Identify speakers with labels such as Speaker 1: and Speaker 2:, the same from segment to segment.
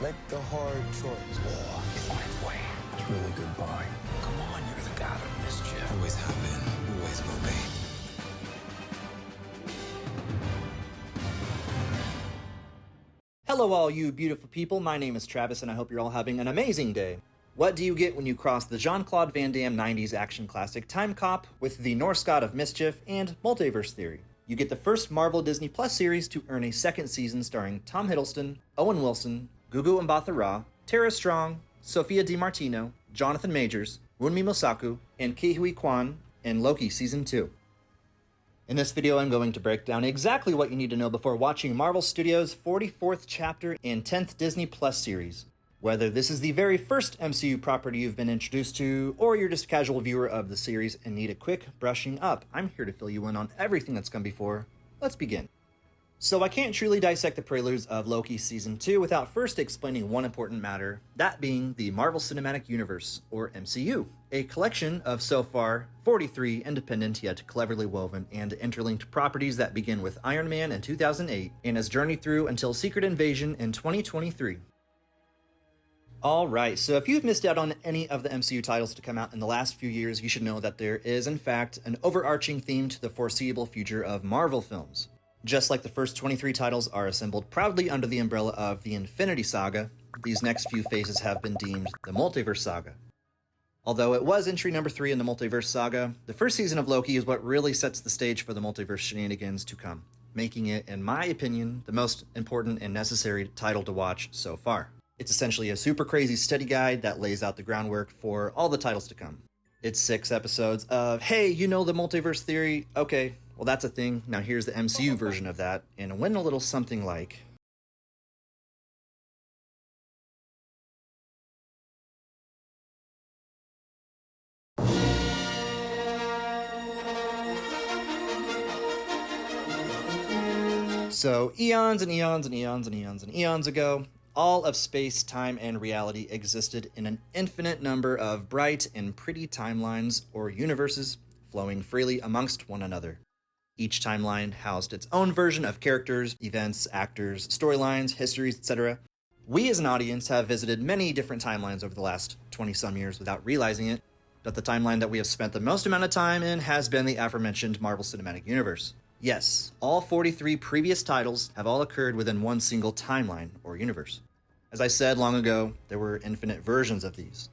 Speaker 1: Make the hard choice.
Speaker 2: War finds way.
Speaker 1: It's really goodbye.
Speaker 2: Come on, you're the god of mischief. Always have been, always will be.
Speaker 3: Hello all you beautiful people, my name is Travis and I hope you're all having an amazing day. What do you get when you cross the Jean-Claude Van Damme 90s action classic Time Cop with the Norse god of mischief and multiverse theory? You get the first Marvel Disney Plus series to earn a second season starring Tom Hiddleston, Owen Wilson, Gugu Mbatha-Raw, Tara Strong, Sophia DiMartino, Jonathan Majors, Wunmi Mosaku, and Ki-Hui Kwan in Loki Season 2. In this video, I'm going to break down exactly what you need to know before watching Marvel Studios' 44th chapter and 10th Disney Plus series. Whether this is the very first MCU property you've been introduced to, or you're just a casual viewer of the series and need a quick brushing up, I'm here to fill you in on everything that's come before. Let's begin. So I can't truly dissect the preludes of Loki Season 2 without first explaining one important matter, that being the Marvel Cinematic Universe, or MCU, a collection of so far 43 independent yet cleverly woven and interlinked properties that begin with Iron Man in 2008 and has journeyed through until Secret Invasion in 2023. Alright, so if you've missed out on any of the MCU titles to come out in the last few years, you should know that there is in fact an overarching theme to the foreseeable future of Marvel films. Just like the first 23 titles are assembled proudly under the umbrella of the Infinity Saga, these next few phases have been deemed the Multiverse Saga. Although it was entry number 3 in the Multiverse Saga, the first season of Loki is what really sets the stage for the multiverse shenanigans to come, making it, in my opinion, the most important and necessary title to watch so far. It's essentially a super crazy study guide that lays out the groundwork for all the titles to come. It's 6 episodes of, hey, you know the multiverse theory? Okay, well that's a thing, now here's the MCU version of that, and it went a little something like... So eons and eons and eons and eons and eons ago, all of space, time, and reality existed in an infinite number of bright and pretty timelines or universes flowing freely amongst one another. Each timeline housed its own version of characters, events, actors, storylines, histories, etc. We as an audience have visited many different timelines over the last 20-some years without realizing it, but the timeline that we have spent the most amount of time in has been the aforementioned Marvel Cinematic Universe. Yes, all 43 previous titles have all occurred within one single timeline or universe. As I said long ago, there were infinite versions of these.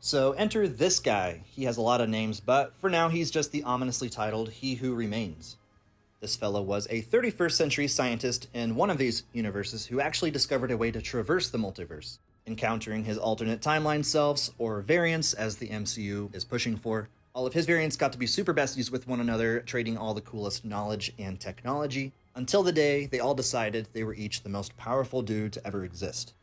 Speaker 3: So enter this guy. He has a lot of names, but for now he's just the ominously titled He Who Remains. This fellow was a 31st century scientist in one of these universes who actually discovered a way to traverse the multiverse, encountering his alternate timeline selves, or variants as the MCU is pushing for. All of his variants got to be super besties with one another, trading all the coolest knowledge and technology, until the day they all decided they were each the most powerful dude to ever exist.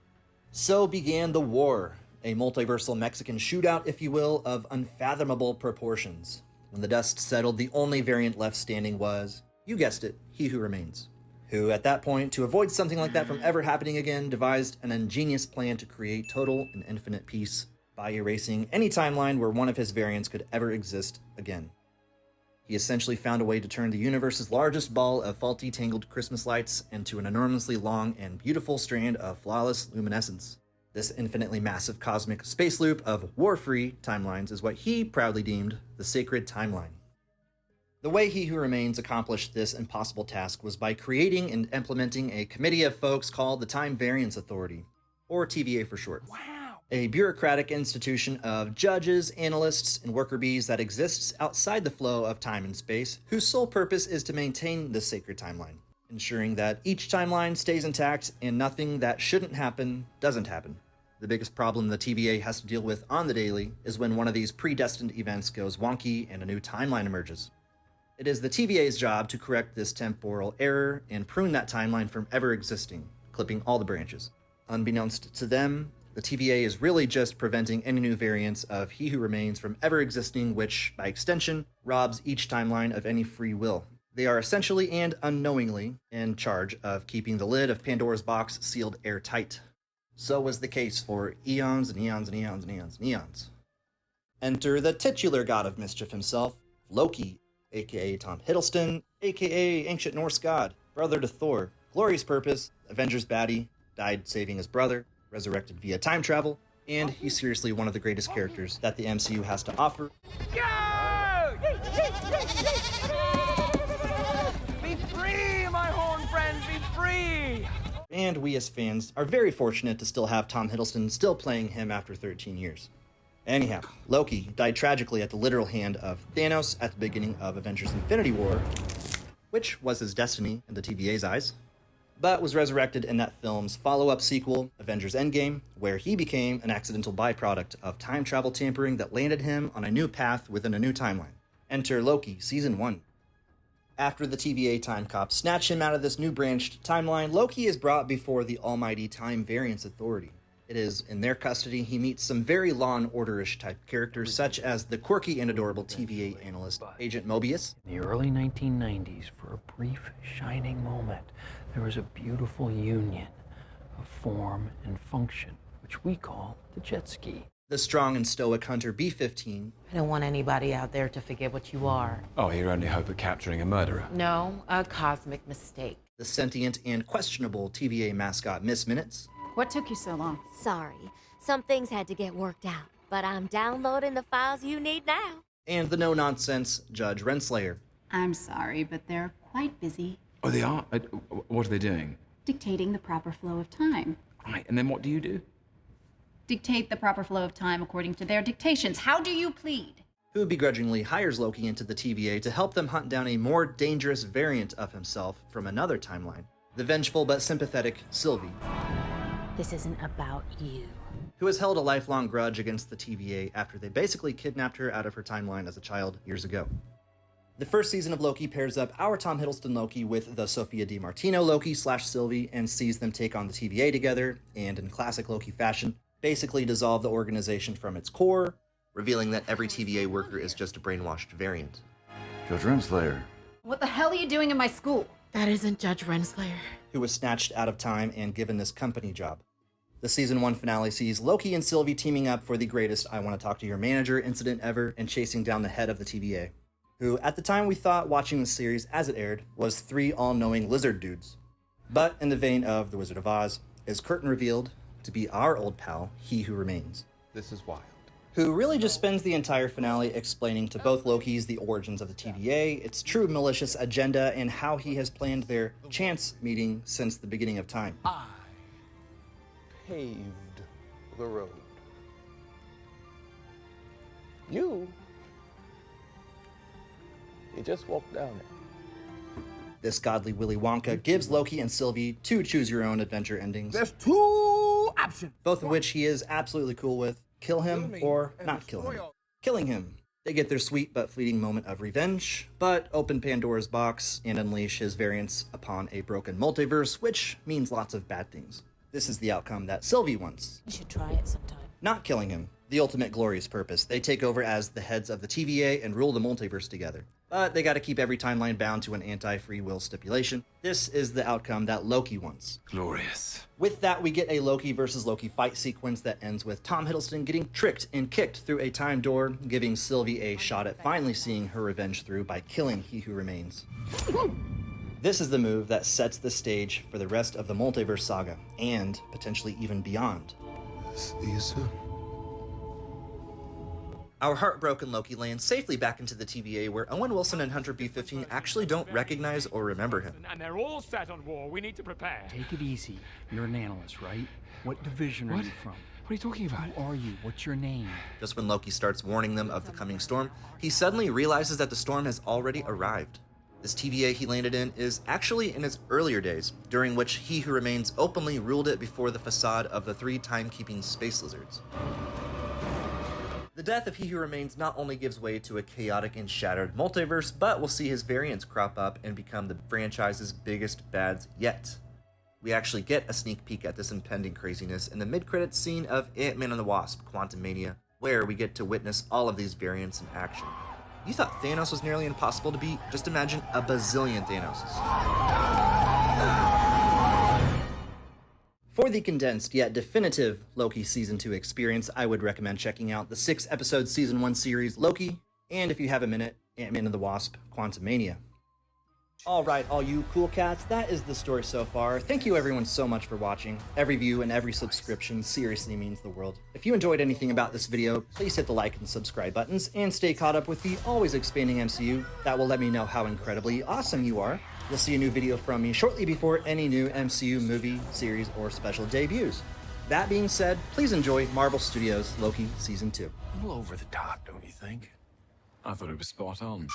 Speaker 3: So began the war, a multiversal Mexican shootout, if you will, of unfathomable proportions. When the dust settled, the only variant left standing was, you guessed it, He Who Remains, who at that point, to avoid something like that from ever happening again, devised an ingenious plan to create total and infinite peace by erasing any timeline where one of his variants could ever exist again. He essentially found a way to turn the universe's largest ball of faulty tangled Christmas lights into an enormously long and beautiful strand of flawless luminescence. This infinitely massive cosmic space loop of war-free timelines is what he proudly deemed the sacred timeline. The way He Who Remains accomplished this impossible task was by creating and implementing a committee of folks called the Time Variance Authority, or TVA for short.
Speaker 2: Wow.
Speaker 3: A bureaucratic institution of judges, analysts, and worker bees that exists outside the flow of time and space, whose sole purpose is to maintain this sacred timeline, ensuring that each timeline stays intact and nothing that shouldn't happen doesn't happen. The biggest problem the TVA has to deal with on the daily is when one of these predestined events goes wonky and a new timeline emerges. It is the TVA's job to correct this temporal error and prune that timeline from ever existing, clipping all the branches. Unbeknownst to them, the TVA is really just preventing any new variants of He Who Remains from ever existing, which, by extension, robs each timeline of any free will. They are essentially and unknowingly in charge of keeping the lid of Pandora's box sealed airtight. So was the case for eons and eons and eons and eons and eons. Enter the titular god of mischief himself, Loki, aka Tom Hiddleston, aka Ancient Norse god, brother to Thor, glorious purpose, Avengers baddie, died saving his brother, resurrected via time travel, and he's seriously one of the greatest characters that the MCU has to offer.
Speaker 4: Go! Be free, my horn friends, be free!
Speaker 3: And we as fans are very fortunate to still have Tom Hiddleston still playing him after 13 years. Anyhow, Loki died tragically at the literal hand of Thanos at the beginning of Avengers Infinity War, which was his destiny in the TVA's eyes, but was resurrected in that film's follow-up sequel, Avengers Endgame, where he became an accidental byproduct of time travel tampering that landed him on a new path within a new timeline. Enter Loki, Season 1. After the TVA time cops snatch him out of this new branched timeline, Loki is brought before the almighty Time Variance Authority. It is in their custody he meets some very Law and Order-ish type characters, such as the quirky and adorable TVA analyst, Agent Mobius.
Speaker 5: In the early 1990s, for a brief, shining moment, there was a beautiful union of form and function, which we call the jet ski.
Speaker 3: The strong and stoic hunter B-15.
Speaker 6: I don't want anybody out there to forget what you are.
Speaker 2: Oh, your only hope of capturing a murderer?
Speaker 6: No, a cosmic mistake.
Speaker 3: The sentient and questionable TVA mascot Miss Minutes.
Speaker 7: What took you so long?
Speaker 8: Sorry, some things had to get worked out, but I'm downloading the files you need now.
Speaker 3: And the no-nonsense Judge Renslayer.
Speaker 7: I'm sorry, but they're quite busy
Speaker 2: Oh, they are? What are they doing?
Speaker 7: dictating the proper flow of time.
Speaker 2: Right, and then what do you do?
Speaker 7: Dictate the proper flow of time according to their dictations. How do you plead?
Speaker 3: Who begrudgingly hires Loki into the TVA to help them hunt down a more dangerous variant of himself from another timeline. The vengeful but sympathetic Sylvie,
Speaker 9: This isn't about you.
Speaker 3: who has held a lifelong grudge against the TVA after they basically kidnapped her out of her timeline as a child years ago. The first season of Loki pairs up our Tom Hiddleston Loki with the Sophia DiMartino Loki / Sylvie and sees them take on the TVA together, and in classic Loki fashion, basically dissolve the organization from its core, revealing that every TVA worker is just a brainwashed variant.
Speaker 10: Judge Renslayer.
Speaker 7: What the hell are you doing in my school?
Speaker 6: That isn't Judge Renslayer.
Speaker 3: Who was snatched out of time and given this company job. The season 1 finale sees Loki and Sylvie teaming up for the greatest I want to talk to your manager incident ever and chasing down the head of the TVA, who at the time we thought watching the series as it aired was 3 all-knowing lizard dudes. But in the vein of The Wizard of Oz, is curtain revealed to be our old pal, He Who Remains.
Speaker 1: This is wild.
Speaker 3: Who really just spends the entire finale explaining to both Lokis the origins of the TVA, its true malicious agenda, and how he has planned their chance meeting since the beginning of time.
Speaker 1: I paved the road. You just walked down it.
Speaker 3: This godly Willy Wonka gives Loki and Sylvie 2 choose-your-own-adventure endings,
Speaker 4: There's 2 options.
Speaker 3: both of which he is absolutely cool with. Kill him or not kill him. Killing him. They get their sweet but fleeting moment of revenge, but open Pandora's box and unleash his variants upon a broken multiverse, which means lots of bad things. This is the outcome that Sylvie wants.
Speaker 9: You should try it sometime.
Speaker 3: Not killing him. The ultimate glorious purpose. They take over as the heads of the TVA and rule the multiverse together. But they gotta keep every timeline bound to an anti-free will stipulation. This is the outcome that Loki wants.
Speaker 2: Glorious.
Speaker 3: With that, we get a Loki versus Loki fight sequence that ends with Tom Hiddleston getting tricked and kicked through a time door, giving Sylvie a shot at finally seeing her revenge through by killing He Who Remains. This is the move that sets the stage for the rest of the Multiverse Saga, and potentially even beyond.
Speaker 1: See you soon.
Speaker 3: Our heartbroken Loki lands safely back into the TVA, where Owen Wilson and Hunter B-15 actually don't recognize or remember him.
Speaker 4: And they're all set on war. We need to prepare.
Speaker 5: Take it easy. You're an analyst, right? What division are
Speaker 2: What?
Speaker 5: you from?
Speaker 2: What are you talking about?
Speaker 5: Who are you? What's your name?
Speaker 3: Just when Loki starts warning them of the coming storm, he suddenly realizes that the storm has already arrived. This TVA he landed in is actually in its earlier days, during which He Who Remains openly ruled it before the facade of the 3 timekeeping space lizards. The death of He Who Remains not only gives way to a chaotic and shattered multiverse, but we'll see his variants crop up and become the franchise's biggest bads yet. We actually get a sneak peek at this impending craziness in the mid-credits scene of Ant-Man and the Wasp: Quantumania, where we get to witness all of these variants in action. You thought Thanos was nearly impossible to beat? Just imagine a bazillion Thanoses. For the condensed yet definitive Loki Season 2 experience, I would recommend checking out the 6-episode Season 1 series Loki, and if you have a minute, Ant-Man and the Wasp: Quantumania. All right, all you cool cats, that is the story so far. Thank you everyone so much for watching. Every view and every subscription seriously means the world. If you enjoyed anything about this video, please hit the like and subscribe buttons and stay caught up with the always expanding MCU. That will let me know how incredibly awesome you are. You'll see a new video from me shortly before any new MCU movie, series, or special debuts. That being said, please enjoy Marvel Studios' Loki Season 2.
Speaker 2: A little over the top, don't you think? I thought it was spot on.